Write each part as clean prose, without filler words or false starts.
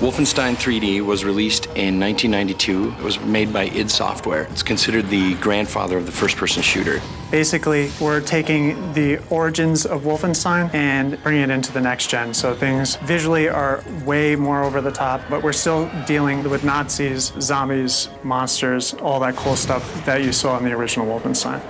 Wolfenstein 3D was released in 1992. It was made by id Software. It's considered the grandfather of the first-person shooter. Basically, we're taking the origins of Wolfenstein and bringing it into the next gen. So things visually are way more over the top, but we're still dealing with Nazis, zombies, monsters, all that cool stuff that you saw in the original Wolfenstein.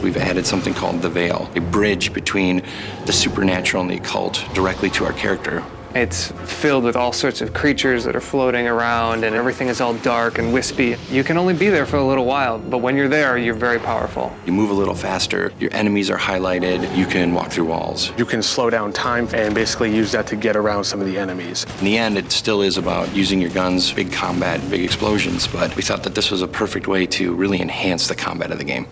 We've added something called the Veil, a bridge between the supernatural and the occult directly to our character. It's filled with all sorts of creatures that are floating around, and everything is all dark and wispy. You can only be there for a little while, but when you're there, you're very powerful. You move a little faster, your enemies are highlighted, you can walk through walls. You can slow down time and basically use that to get around some of the enemies. In the end, it still is about using your guns, big combat, big explosions, but we thought that this was a perfect way to really enhance the combat of the game.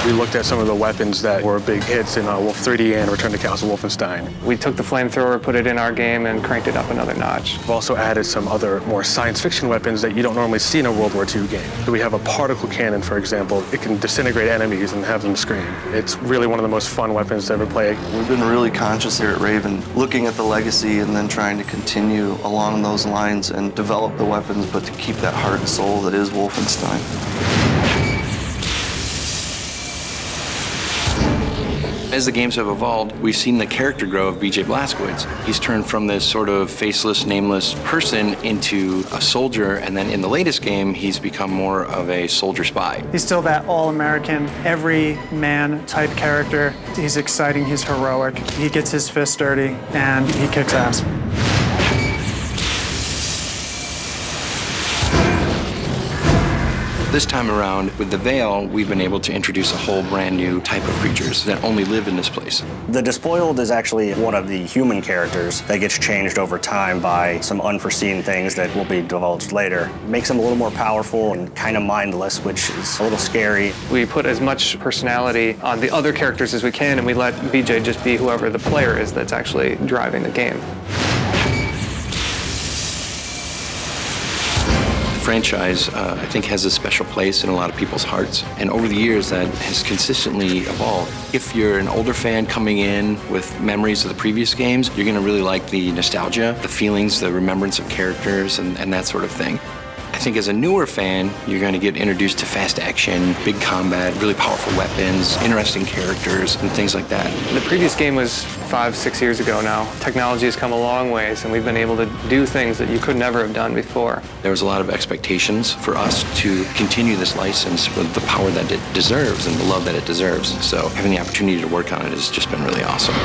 We looked at some of the weapons that were big hits in Wolf 3D and Return to Castle Wolfenstein. We took the flamethrower, put it in our game, and cranked it up another notch. We've also added some other more science fiction weapons that you don't normally see in a World War II game. So we have a particle cannon, for example. It can disintegrate enemies and have them scream. It's really one of the most fun weapons to ever play. We've been really conscious here at Raven, looking at the legacy and then trying to continue along those lines and develop the weapons, but to keep that heart and soul that is Wolfenstein. As the games have evolved, we've seen the character grow of BJ Blazkowicz. He's turned from this sort of faceless, nameless person into a soldier, and then in the latest game, he's become more of a soldier spy. He's still that all-American, every-man type character. He's exciting, he's heroic, he gets his fist dirty, and he kicks ass. This time around, with the Veil, we've been able to introduce a whole brand new type of creatures that only live in this place. The Despoiled is actually one of the human characters that gets changed over time by some unforeseen things that will be divulged later. It makes him a little more powerful and kind of mindless, which is a little scary. We put as much personality on the other characters as we can, and we let BJ just be whoever the player is that's actually driving the game. The franchise, I think, has a special place in a lot of people's hearts. And over the years, that has consistently evolved. If you're an older fan coming in with memories of the previous games, you're going to really like the nostalgia, the feelings, the remembrance of characters, and that sort of thing. I think as a newer fan, you're going to get introduced to fast action, big combat, really powerful weapons, interesting characters, and things like that. The previous game was 5-6 years ago now. Technology has come a long ways, and we've been able to do things that you could never have done before. There was a lot of expectations for us to continue this license with the power that it deserves and the love that it deserves. So having the opportunity to work on it has just been really awesome.